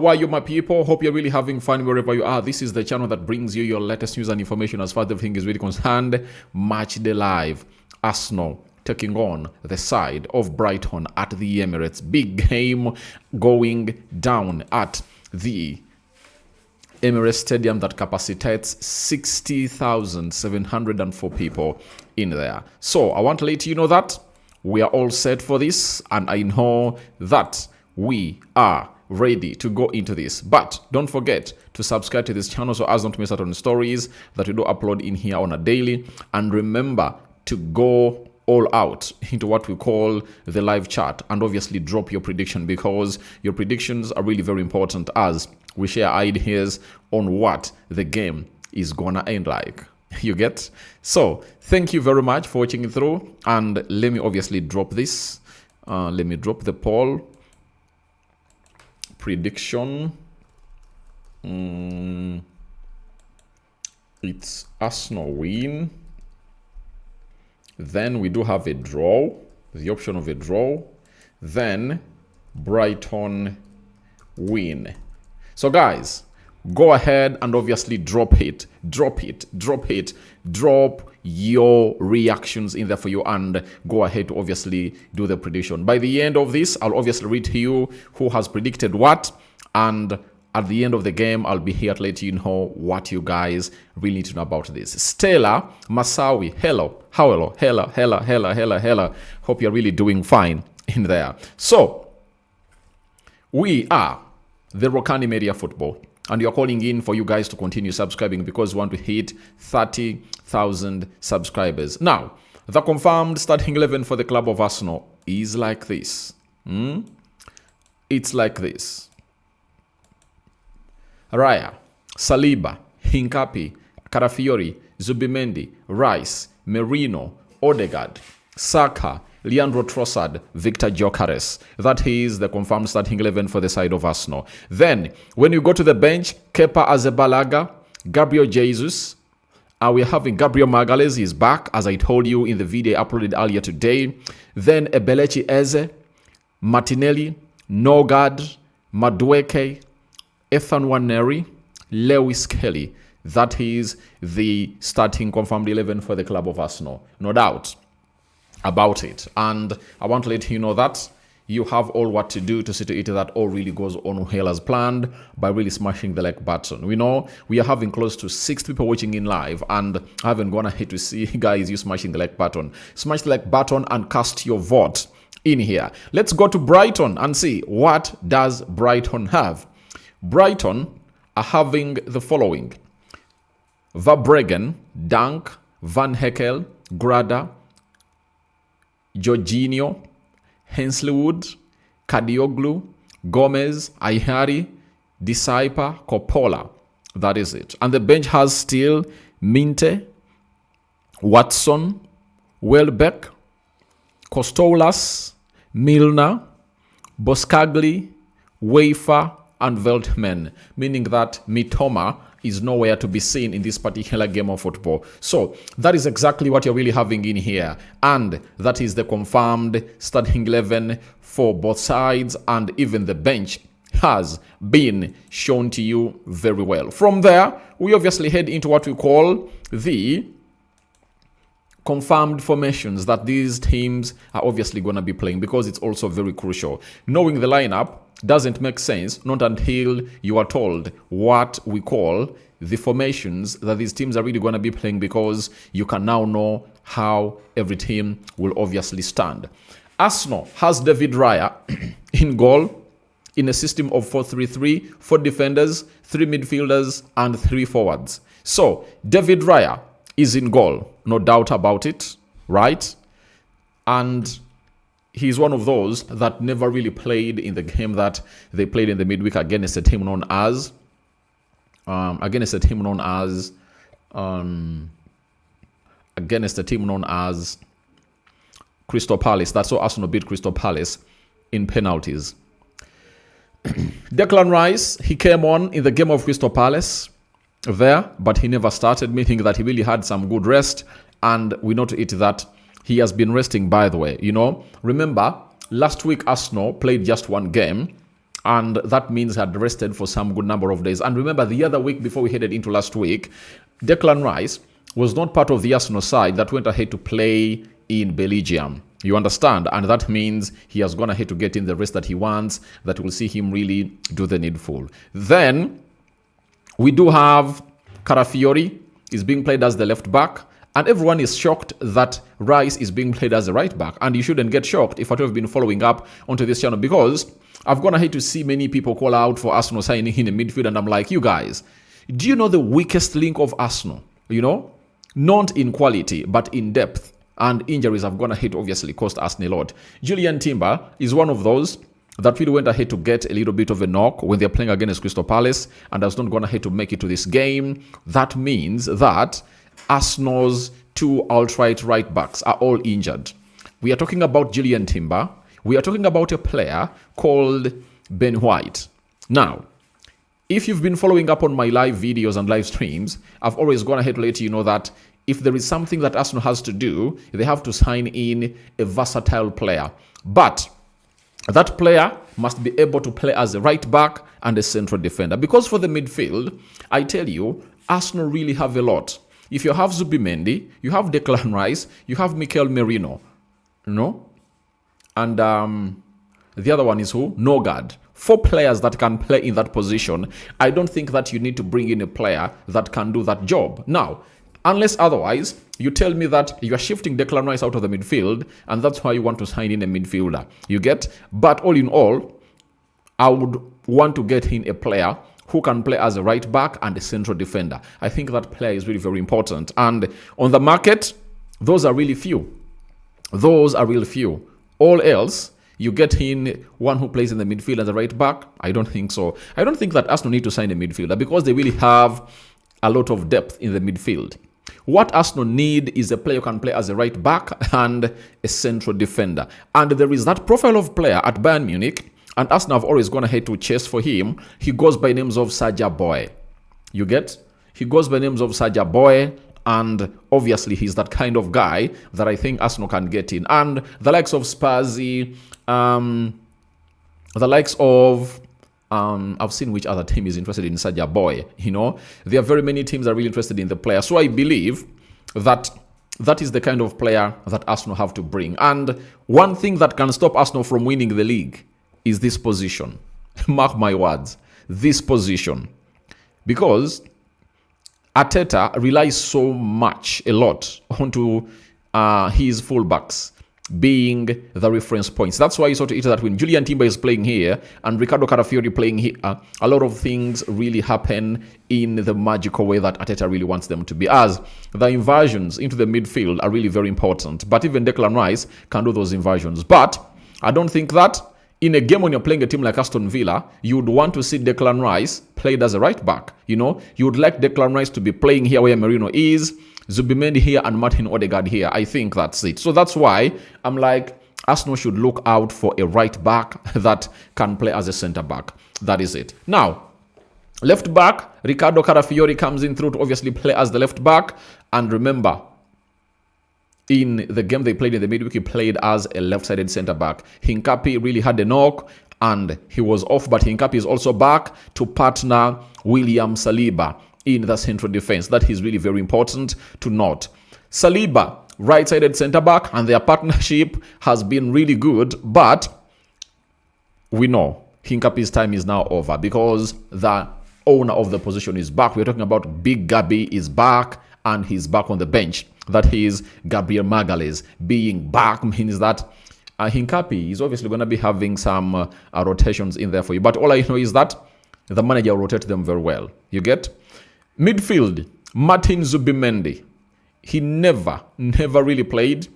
How are you, my people? Hope you're really having fun wherever you are. This is the channel that brings you your latest news and information as far as everything is really concerned. Match Day Live. Arsenal taking on the side of Brighton at the Emirates. Big game going down at the Emirates Stadium that capacitates 60,704 people in there. So I want to let you know that we are all set for this, and I know that we are ready to go into this. But don't forget to subscribe to this channel so as not to miss out on stories that we do upload in here on a daily. And remember to go all out into what we call the live chat and obviously drop your prediction, because your predictions are really very important as we share ideas on what the game is gonna end like. You get? So thank you very much for watching it through, and let me obviously drop this. Let me drop the poll prediction. It's Arsenal win. Then we do have a draw, the option of a draw. Then Brighton win. So guys, go ahead and obviously drop your reactions in there for you, and go ahead to obviously do the prediction. By the end of this, I'll obviously read to you who has predicted what, and at the end of the game, I'll be here to let you know what you guys really need to know about this. Stella Masawi, hello. Hope you're really doing fine in there. So, we are the Rokani Media Football, and you're calling in for you guys to continue subscribing because we want to hit 30,000 subscribers. Now, the confirmed starting 11 for the club of Arsenal is like this. It's like this. Raya, Saliba, Hincapi, Carafiori, Zubimendi, Rice, Merino, Odegaard, Saka, Leandro Trossard, Victor Gyökeres. That is the confirmed starting 11 for the side of Arsenal. Then, when you go to the bench, Kepa Arrizabalaga, Gabriel Jesus. We're having Gabriel Magalhaes is back, as I told you in the video I uploaded earlier today. Then Ebelechi Eze, Martinelli, Nogard, Madueke, Ethan Waneri, Lewis Kelly. That is the starting confirmed 11 for the club of Arsenal. No doubt about it. And I want to let you know that you have all what to do to see to it that all really goes on well as planned by really smashing the like button. We know we are having close to 6 people watching in live, and I haven't gone ahead to see guys you smashing the like button. Smash the like button and cast your vote in here. Let's go to Brighton and see what does Brighton have. Brighton are having the following: Verbruggen, Dunk, Van Heckel, Grada, Jorginho, Hensleywood, Kadioglu, Gomez, Aihari, Disciple, Coppola. That is it. And the bench has still Minte, Watson, Welbeck, Costolas, Milner, Boscagli, Wafer, and Veltman, meaning that Mitoma is nowhere to be seen in this particular game of football. So that is exactly what you're really having in here, and that is the confirmed starting 11 for both sides, and even the bench has been shown to you very well. From there, we obviously head into what we call the confirmed formations that these teams are obviously going to be playing, because it's also very crucial. Knowing the lineup doesn't make sense not until you are told what we call the formations that these teams are really going to be playing, because you can now know how every team will obviously stand. Arsenal has David Raya in goal in a system of 4-3-3, 4 defenders, 3 midfielders, and 3 forwards. So David Raya is in goal, no doubt about it, right? And he's one of those that never really played in the game that they played in the midweek against a team known as Crystal Palace. That's how Arsenal beat Crystal Palace in penalties. Declan Rice, he came on in the game of Crystal Palace there, but he never started, meaning that he really had some good rest. And we know to it that he has been resting, by the way. You know, remember, last week Arsenal played just one game and that means had rested for some good number of days. And remember, the other week before we headed into last week, Declan Rice was not part of the Arsenal side that went ahead to play in Belgium. You understand? And that means he has gone ahead to get in the rest that he wants, that will see him really do the needful. Then we do have Carafiori is being played as the left back, and everyone is shocked that Rice is being played as the right back. And you shouldn't get shocked if I've been following up onto this channel, because I've gone ahead to see many people call out for Arsenal signing in the midfield, and I'm like, you guys, do you know the weakest link of Arsenal? You know, not in quality, but in depth. And injuries have gone ahead to obviously cost Arsenal a lot. Julian Timber is one of those that really went ahead to get a little bit of a knock when they're playing against Crystal Palace and has not gone ahead to make it to this game. That means that Arsenal's two outright right backs are all injured. We are talking about Julian Timber. We are talking about a player called Ben White. Now, if you've been following up on my live videos and live streams, I've always gone ahead to let you know that if there is something that Arsenal has to do, they have to sign in a versatile player. But that player must be able to play as a right back and a central defender. Because for the midfield, I tell you, Arsenal really have a lot. If you have Zubimendi, you have Declan Rice, you have Mikel Merino, and the other one is who? Nogard. 4 players that can play in that position. I don't think that you need to bring in a player that can do that job. Now, unless otherwise, you tell me that you are shifting Declan Rice out of the midfield, and that's why you want to sign in a midfielder. You get? But all in all, I would want to get in a player who can play as a right back and a central defender. I think that player is really very important. And on the market, those are really few. Those are really few. All else, you get in one who plays in the midfield as a right back? I don't think so. I don't think that Arsenal need to sign a midfielder because they really have a lot of depth in the midfield. What Arsenal need is a player who can play as a right back and a central defender. And there is that profile of player at Bayern Munich, and Arsenal have always gone ahead to chase for him. He goes by names of Saja Boy. You get? He goes by names of Saja Boy, and obviously he's that kind of guy that I think Arsenal can get in. And the likes of Spazi, the likes of I've seen which other team is interested in Saja Boy. There are very many teams that are really interested in the player. So I believe that that is the kind of player that Arsenal have to bring. And one thing that can stop Arsenal from winning the league is this position. Mark my words, this position. Because Arteta relies so much, a lot, onto his fullbacks being the reference points. That's why you saw to it that when Julian Timber is playing here and Ricardo Carafiori playing here, a lot of things really happen in the magical way that Arteta really wants them to be, as the inversions into the midfield are really very important. But even Declan Rice can do those inversions. But I don't think that in a game when you're playing a team like Aston Villa, you would want to see Declan Rice played as a right back. You would like Declan Rice to be playing here where Merino is, Zubimendi here, and Martin Odegaard here. I think that's it. So that's why I'm like, Arsenal should look out for a right back that can play as a centre back. That is it. Now, left back, Ricardo Carafiori comes in through to obviously play as the left back. And remember, in the game they played in the midweek, he played as a left-sided centre back. Hincapi really had a knock and he was off, but Hincapi is also back to partner William Saliba in the central defense. That is really very important to note. Saliba, right-sided centre-back, and their partnership has been really good, but we know Hincapi's time is now over because the owner of the position is back. We're talking about Big Gabi is back, and he's back on the bench. That is Gabriel Magalhaes. Being back means that Hincapi is obviously going to be having some rotations in there for you. But all I know is that the manager will rotate them very well. You get? Midfield, Martin Zubimendi. He never really played.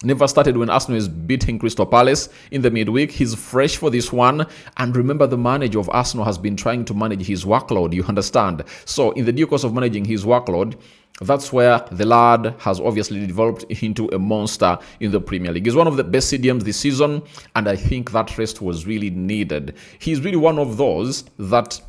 Never started when Arsenal is beating Crystal Palace in the midweek. He's fresh for this one. And remember, the manager of Arsenal has been trying to manage his workload. You understand? So in the due course of managing his workload, that's where the lad has obviously developed into a monster in the Premier League. He's one of the best CDMs this season, and I think that rest was really needed. He's really one of those that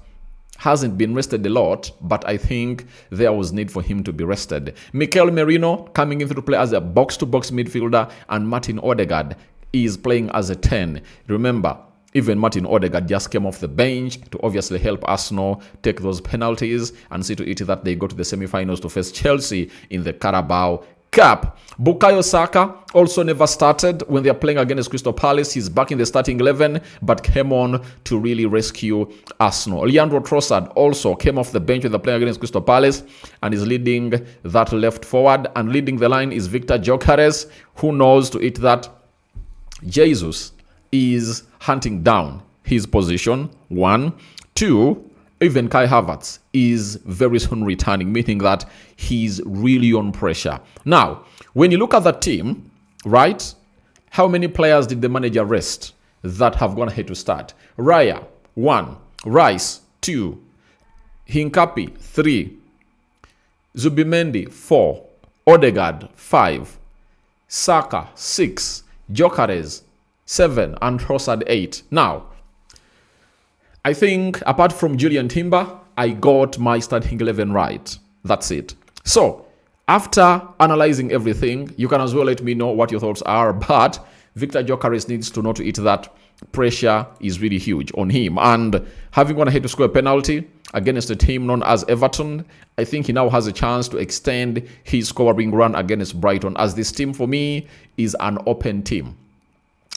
hasn't been rested a lot, but I think there was need for him to be rested. Mikel Merino coming in to play as a box-to-box midfielder, and Martin Odegaard is playing as a 10. Remember, even Martin Odegaard just came off the bench to obviously help Arsenal take those penalties and see to it that they go to the semi-finals to face Chelsea in the Carabao Cup. Bukayo Saka also never started when they are playing against Crystal Palace. He's back in the starting 11, but came on to really rescue Arsenal. Leandro Trossard also came off the bench when they're playing against Crystal Palace and is leading that left forward. And leading the line is Victor Gyökeres, who knows to it that Jesus is hunting down his position. 1, 2, even Kai Havertz is very soon returning, meaning that he's really on pressure. Now, when you look at the team, right, how many players did the manager rest that have gone ahead to start? Raya, 1. Rice, 2. Hincapi, 3. Zubimendi, 4. Odegaard, 5. Saka, 6. Gyökeres, 7. And Trossard, 8. Now, I think apart from Julian Timber, I got my starting 11 right. That's it. So, after analyzing everything, you can as well let me know what your thoughts are. But Victor Gyökeres needs to know to it that pressure is really huge on him. And having gone ahead to score a penalty against a team known as Everton, I think he now has a chance to extend his scoring run against Brighton, as this team for me is an open team.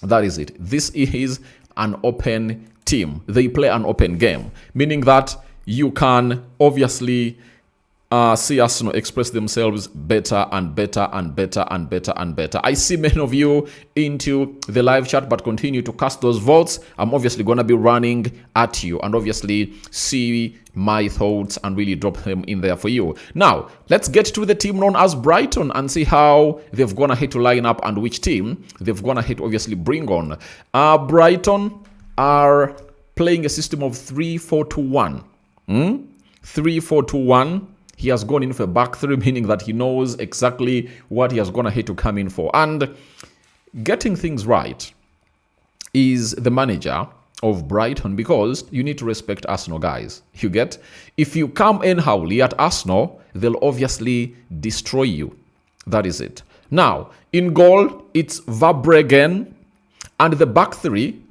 That is it. This is an open team. They play an open game, meaning that you can obviously see Arsenal express themselves better and better and better and better and better. I see many of you into the live chat, but continue to cast those votes. I'm obviously going to be running at you and obviously see my thoughts and really drop them in there for you. Now, let's get to the team known as Brighton and see how they've gone ahead to line up and which team they've gone ahead to obviously bring on. Brighton are playing a system of 3-4-2-1. 3-4-2-1. He has gone in for a back three, meaning that he knows exactly what he has gone ahead to come in for. And getting things right is the manager of Brighton, because you need to respect Arsenal, guys. You get? If you come anyhowly at Arsenal, they'll obviously destroy you. That is it. Now, in goal, it's Verbruggen, and the back three,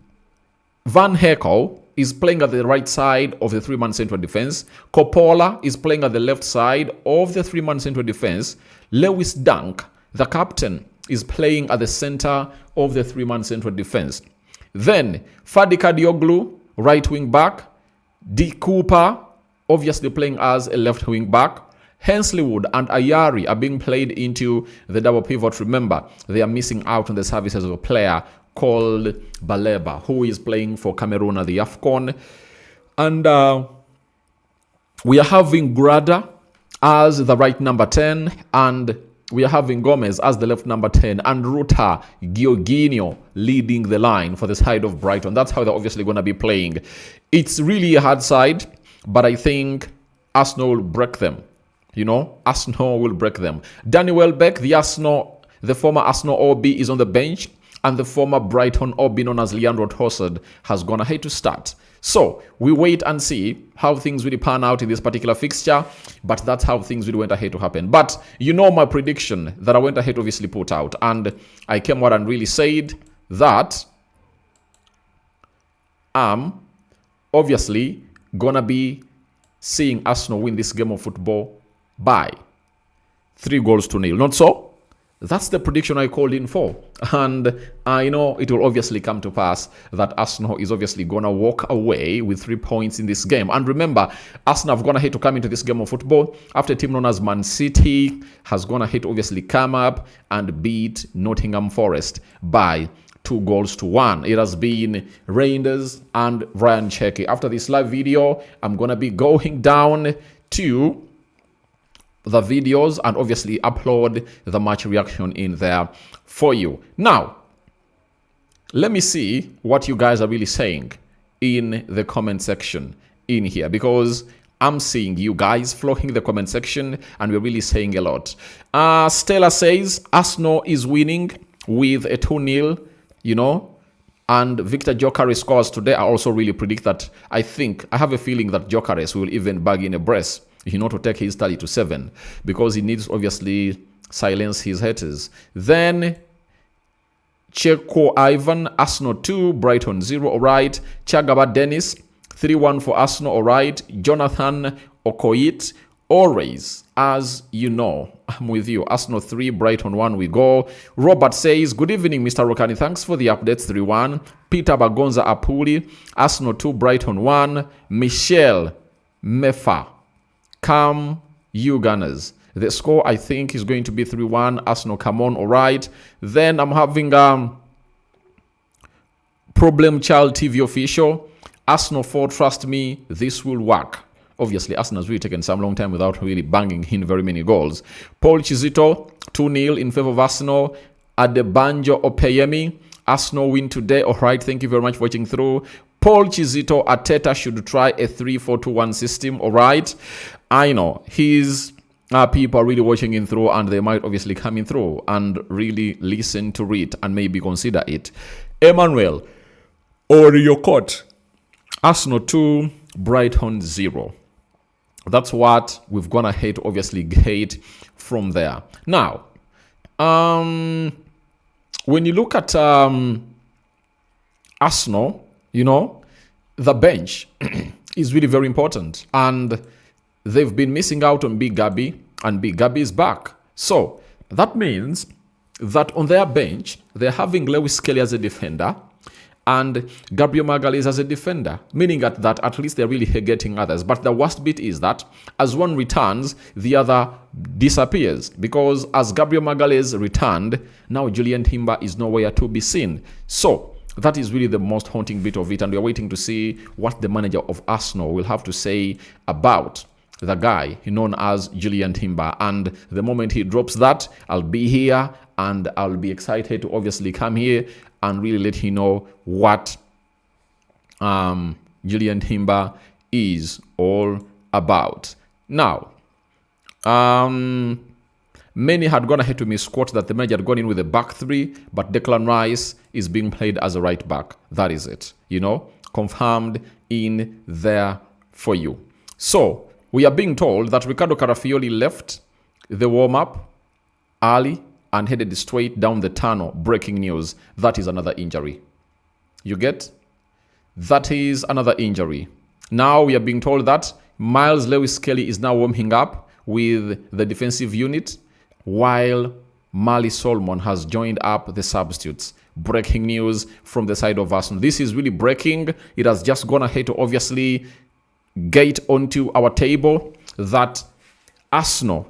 Van Hekel is playing at the right side of the three-man central defense. Coppola is playing at the left side of the three-man central defense. Lewis Dunk, the captain, is playing at the center of the three-man central defense. Then Fadi Kadioglu, right wing back. D. Cooper, obviously playing as a left wing back. Hensleywood and Ayari are being played into the double pivot. Remember, they are missing out on the services of a player called Baleba, who is playing for Cameroon at the AFCON. And we are having Grada as the right number 10, and we are having Gomez as the left number 10, and Ruta Giorginio leading the line for the side of Brighton. That's how they're obviously going to be playing. It's really a hard side, but I think Arsenal will break them. You know, Arsenal will break them. Danny Welbeck, the former Arsenal OB, is on the bench, and the former Brighton OB known as Leandro Trossard has gone ahead to start. So we wait and see how things really pan out in this particular fixture, but that's how things really went ahead to happen. But you know my prediction that I went ahead to obviously put out, and I came out and really said that I'm obviously gonna be seeing Arsenal win this game of football by 3-0. Not so? That's the prediction I called in for. And I know it will obviously come to pass that Arsenal is obviously going to walk away with 3 points in this game. And remember, Arsenal have gone ahead to come into this game of football after a team known as Man City has gone ahead to obviously come up and beat Nottingham Forest by 2-1. It has been Reinders and Ryan Cherki. After this live video, I'm going to be going down to the videos and obviously upload the match reaction in there for you. Now, let me see what you guys are really saying in the comment section in here, because I'm seeing you guys flocking the comment section and we're really saying a lot. Stella says Arsenal is winning with a 2-0, you know, and Victor Gyökeres scores today. I also really predict that. I have a feeling that Gyökeres will even bag in a brace, you know, to take his tally to 7, because he needs obviously silence his haters. Then Cheko Ivan, Arsenal 2, Brighton 0, all right. Chagaba Dennis, 3-1 for Arsenal, all right. Jonathan Okoit, always, as you know, I'm with you. Arsenal 3, Brighton 1, we go. Robert says, good evening, Mr. Rokani. Thanks for the updates, 3-1. Peter Bagonza Apuli, Arsenal 2, Brighton 1. Michelle Mefa, come you Gunners. The score, I think, is going to be 3-1. Arsenal, come on, all right. Then I'm having Problem Child TV official. Arsenal 4, trust me, this will work. Obviously, Arsenal has really taken some long time without really banging in very many goals. Paul Chizito, 2-0 in favor of Arsenal. Adebanjo Opeyemi, Arsenal win today. All right, thank you very much for watching through. Paul Chizito, Arteta should try a 3-4-2-1 system. All right, I know his people are really watching in through, and they might obviously come in through and really listen to it and maybe consider it. Emmanuel Oriokot, Arsenal 2, Brighton 0. That's what we've gone ahead to obviously get from there. Now, when you look at Arsenal, you know, the bench is really very important. And they've been missing out on Big Gabby, and Big Gabby is back. So that means that on their bench, they're having Lewis Kelly as a defender and Gabriel Magalhaes as a defender, meaning that at least they're really getting others. But the worst bit is that as one returns, the other disappears, because as Gabriel Magalhaes returned, now Julian Timber is nowhere to be seen. So that is really the most haunting bit of it, and we're waiting to see what the manager of Arsenal will have to say about the guy known as Julian Timber. And the moment he drops that, I'll be here and I'll be excited to obviously come here and really let you know what Julian Timber is all about. Now, many had gone ahead to misquote that the manager had gone in with a back three, but Declan Rice is being played as a right back. That is it, you know, confirmed in there for you. So we are being told that Ricardo Carafioli left the warm-up early and headed straight down the tunnel. Breaking news. That is another injury. You get? That is another injury. Now we are being told that Miles Lewis Kelly is now warming up with the defensive unit, while Mali Solomon has joined up the substitutes. Breaking news from the side of Arsenal. This is really breaking. It has just gone ahead to obviously get onto our table that Arsenal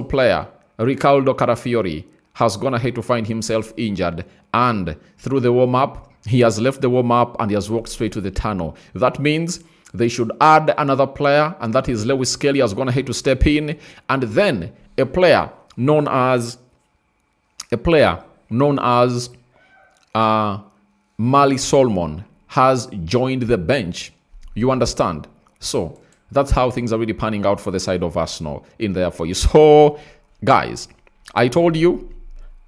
player Ricardo Carafiori has gone ahead to find himself injured, and through the warm-up, he has left the warm-up and he has walked straight to the tunnel. That means they should add another player, and that is Lewis Kelly has gone ahead to step in, and then a player known as Mali Solomon has joined the bench. You understand? So that's how things are really panning out for the side of Arsenal in there for you. So, guys, I told you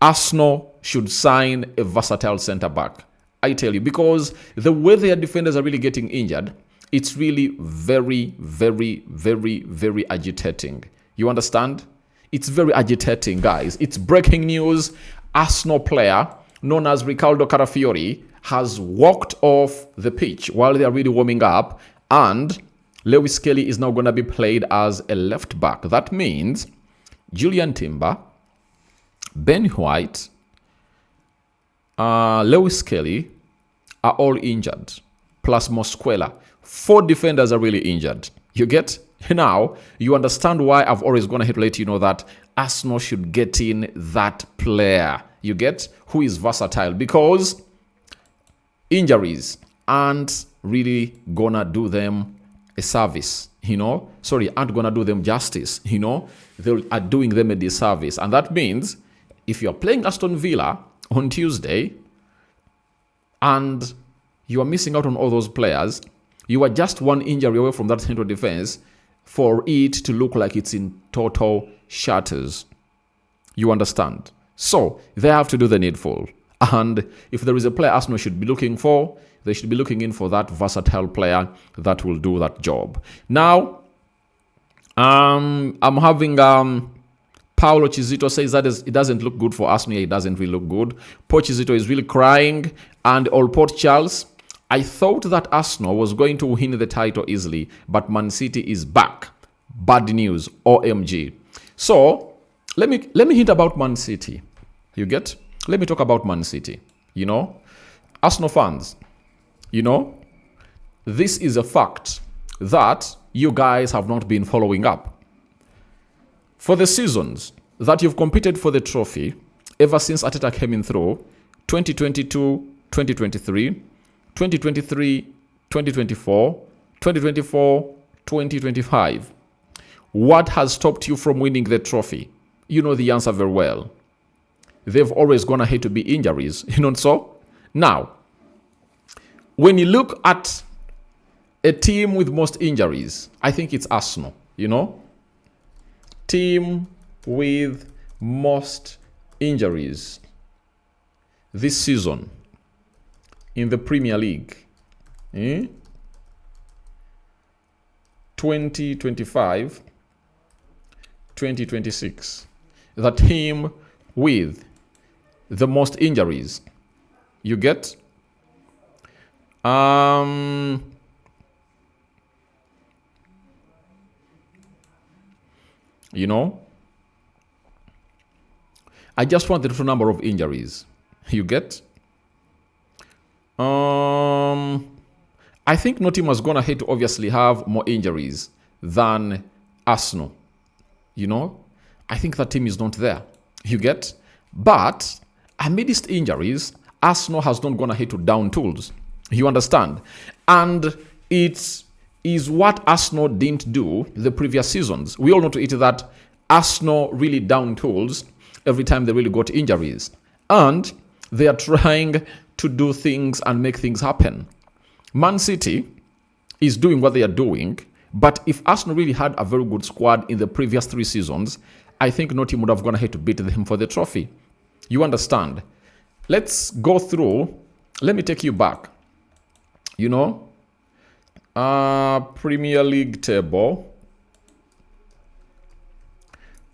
Arsenal should sign a versatile centre-back. I tell you, because the way their defenders are really getting injured, it's really very, very, very, very agitating. You understand? It's very agitating, guys. It's breaking news. Arsenal player known as Ricardo Carafiori has walked off the pitch while they are really warming up, and Lewis Kelly is now going to be played as a left back. That means Julian Timber, Ben White, Lewis Kelly are all injured, plus Mosquera. 4 defenders are really injured. You get? Now, you understand why I've always gone ahead to let you know that Arsenal should get in that player. You get? Who is versatile, because injuries aren't really gonna do them a service, you know? Sorry, aren't gonna do them justice, you know? They are doing them a disservice. And that means if you're playing Aston Villa on Tuesday and you are missing out on all those players, you are just one injury away from that central defense for it to look like it's in total shatters. You understand? So they have to do the needful. And if there is a player Arsenal should be looking for, they should be looking in for that versatile player that will do that job. Now, I'm having Paulo Chizito says that it doesn't look good for Arsenal. It doesn't really look good. Paul Chizito is really crying. And Allport Charles, I thought that Arsenal was going to win the title easily, but Man City is back. Bad news. OMG. So let me hint about Man City. You get? Let me talk about Man City. You know, Arsenal fans, you know, this is a fact that you guys have not been following up. For the seasons that you've competed for the trophy, ever since Arteta came in through, 2022, 2023, 2023, 2024, 2024, 2025, what has stopped you from winning the trophy? You know the answer very well. They've always gone ahead to be injuries, you know so? Now, when you look at a team with most injuries, I think it's Arsenal, you know? Team with most injuries this season in the Premier League. 2025, 2026. The team with the most injuries. You get? You know, I just want the total number of injuries. You get? I think no team has gone ahead to obviously have more injuries than Arsenal. You know, I think that team is not there. You get? But amidst injuries, Arsenal has not gone ahead to down tools. You understand? And it's is what Arsenal didn't do the previous seasons. We all know to it that Arsenal really down tools every time they really got injuries. And they are trying to do things and make things happen. Man City is doing what they are doing, but if Arsenal really had a very good squad in the previous 3 seasons, I think no team would have gone ahead to beat them for the trophy. You understand? Let's go through. Let me take you back. You know, Premier League table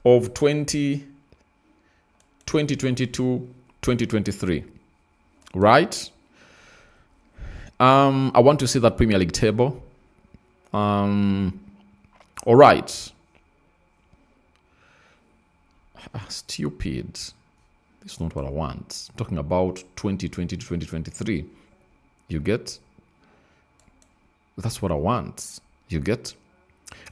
of 2022, 2023, right? I want to see that Premier League table. All right. Stupid. This is not what I want. I'm talking about 2020 to 2023. You get? That's what I want. You get?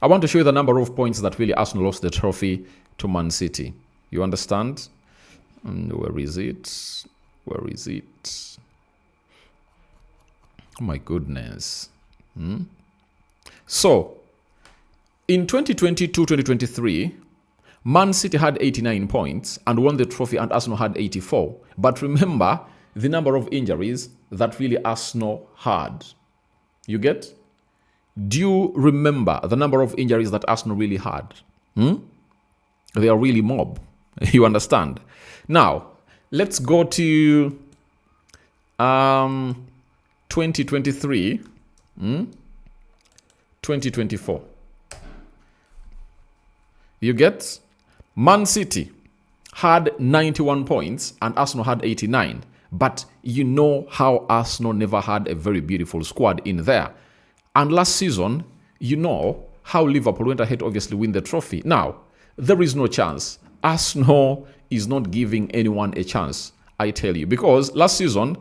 I want to show you the number of points that really Arsenal lost the trophy to Man City. You understand? And where is it? Where is it? Oh my goodness. So, in 2022-2023, Man City had 89 points and won the trophy, and Arsenal had 84. But remember the number of injuries that really Arsenal had. You get? Do you remember the number of injuries that Arsenal really had? They are really mob. You understand? Now, let's go to 2023, 2024. You get? Man City had 91 points and Arsenal had 89. But you know how Arsenal never had a very beautiful squad in there. And last season, you know how Liverpool went ahead to obviously win the trophy. Now, there is no chance. Arsenal is not giving anyone a chance, I tell you. Because last season,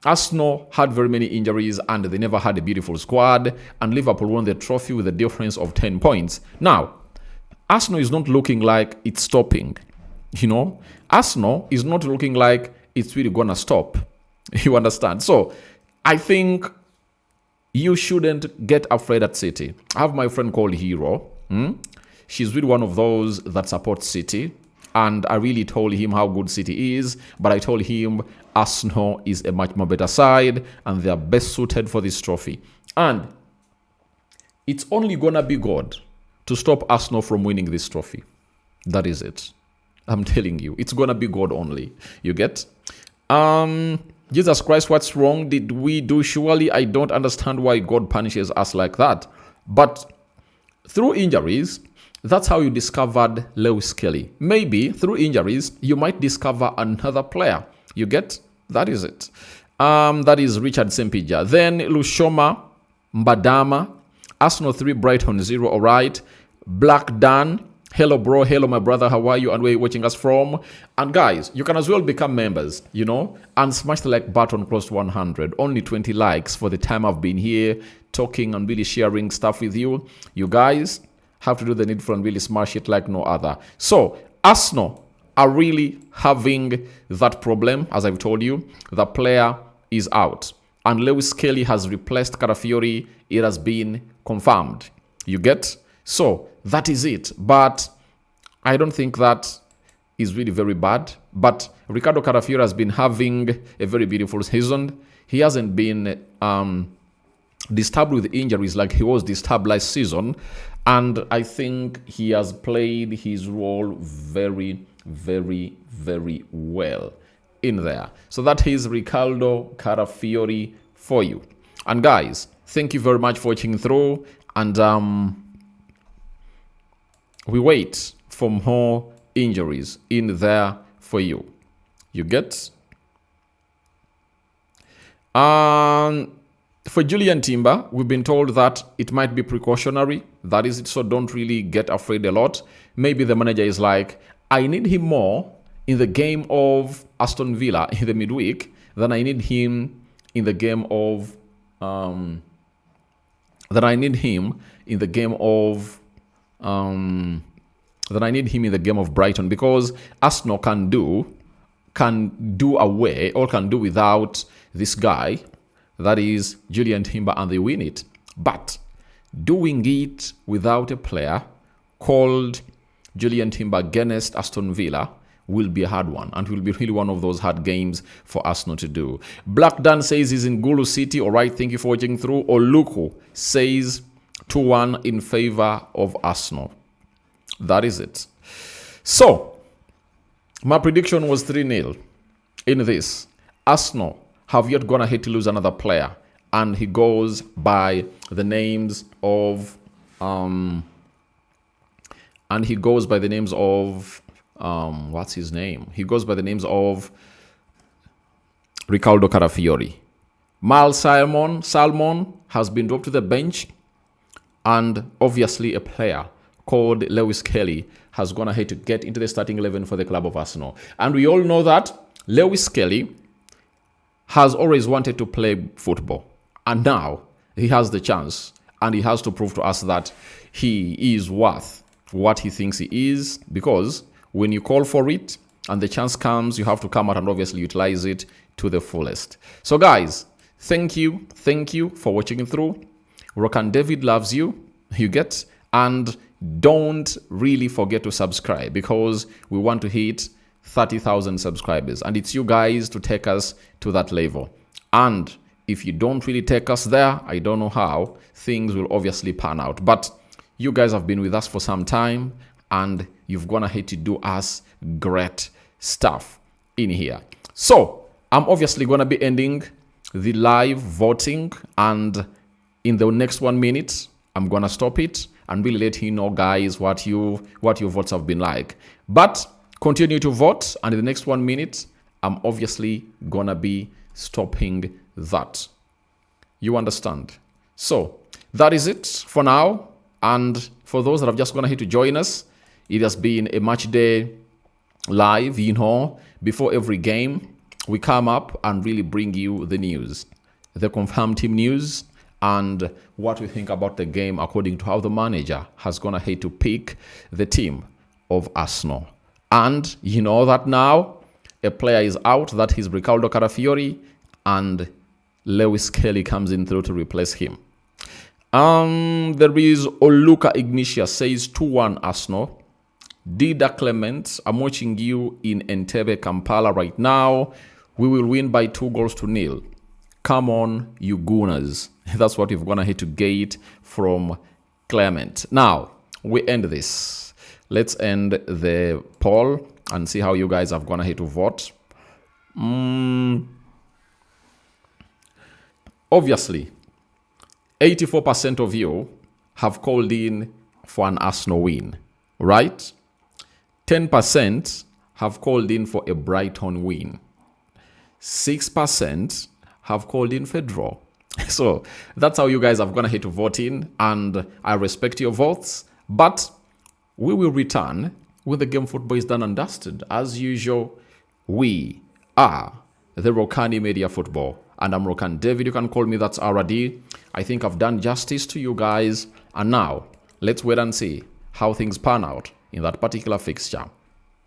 Arsenal had very many injuries and they never had a beautiful squad. And Liverpool won the trophy with a difference of 10 points. Now, Arsenal is not looking like it's stopping. You know, Arsenal is not looking like it's really gonna stop. You understand? So, I think you shouldn't get afraid at City. I have my friend called Hero. She's really one of those that support City. And I really told him how good City is. But I told him Arsenal is a much more better side. And they are best suited for this trophy. And it's only going to be God to stop Arsenal from winning this trophy. That is it. I'm telling you. It's going to be God only. You get? Jesus Christ, what's wrong did we do? Surely I don't understand why God punishes us like that. But through injuries, That's how you discovered Lewis Kelly. Maybe through injuries, you might discover another player. You get? That is it. That is Richard Sempija. Then Lushoma Mbadama, Arsenal 3, Brighton 0. All right. Black Dan. Hello, bro. Hello, my brother. How are you? And where are you watching us from? And guys, you can as well become members, and smash the like button close to 100. Only 20 likes for the time I've been here talking and really sharing stuff with you. You guys have to do the needful and really smash it like no other. So, Arsenal are really having that problem. As I've told you, the player is out. And Lewis Kelly has replaced Carafiori. It has been confirmed. You get? So, that is it. But I don't think that is really very bad. But Ricardo Carafiori has been having a very beautiful season. He hasn't been disturbed with injuries like he was disturbed last season. And I think he has played his role very, very, very well in there. So that is Ricardo Carafiori for you. And guys, thank you very much for watching through. And we wait for more injuries in there for you. You get? For Julian Timber, we've been told that it might be precautionary. That is it, so don't really get afraid a lot. Maybe the manager is like, I need him more in the game of Aston Villa in the midweek than I need him in the game of Brighton, because Arsenal can do away or can do without this guy, that is Julian Timber, and they win it. But doing it without a player called Julian Timber against Aston Villa will be a hard one, and will be really one of those hard games for Arsenal to do. Black Dan says he's in Gulu City. All right, thank you for watching through. Oluku says 2-1 in favor of Arsenal. That is it. So, my prediction was 3-0 in this. Arsenal have yet gone ahead to lose another player, and he goes by the names of what's his name? He goes by the names of Ricardo Carafiori. Mal Salmon has been dropped to the bench, and obviously a player called Lewis Kelly has gone ahead to get into the starting 11 for the club of Arsenal. And we all know that Lewis Kelly has always wanted to play football, and now he has the chance, and he has to prove to us that he is worth what he thinks he is, because when you call for it and the chance comes, you have to come out and obviously utilize it to the fullest. So guys, thank you for watching through. Rokani David loves you, you get, and don't really forget to subscribe, because we want to hit 30,000 subscribers, and it's you guys to take us to that level. And if you don't really take us there, I don't know how things will obviously pan out. But you guys have been with us for some time, and you've gone ahead to do us great stuff in here. So I'm obviously going to be ending the live voting, and in the next 1 minute, I'm going to stop it and really let you know, guys, what your votes have been like. But continue to vote, and in the next 1 minute, I'm obviously gonna be stopping that. You understand? So that is it for now. And for those that have just gone ahead to join us, it has been a match day live. Before every game, we come up and really bring you the news, the confirmed team news, and what we think about the game according to how the manager has gone ahead to pick the team of Arsenal. And you know that now a player is out, that is Ricardo Carafiori, and Lewis Kelly comes in through to replace him. There is Oluka Ignatius says 2-1 Arsenal. Dida Clement, I'm watching you in Entebbe, Kampala right now. We will win by 2-0. Come on, you Gunners. That's what we've gone ahead to get from Clement. Now, we end this. Let's end the poll and see how you guys have gone ahead to vote. Obviously, 84% of you have called in for an Arsenal win. right? 10% have called in for a Brighton win. 6% have called in for a draw. So that's how you guys have gone ahead to vote in, and I respect your votes. But we will return when the game football is done and dusted. As usual, we are the Rokani Media Football, and I'm Rokani David. You can call me, that's RD. I think I've done justice to you guys, and now let's wait and see how things pan out in that particular fixture.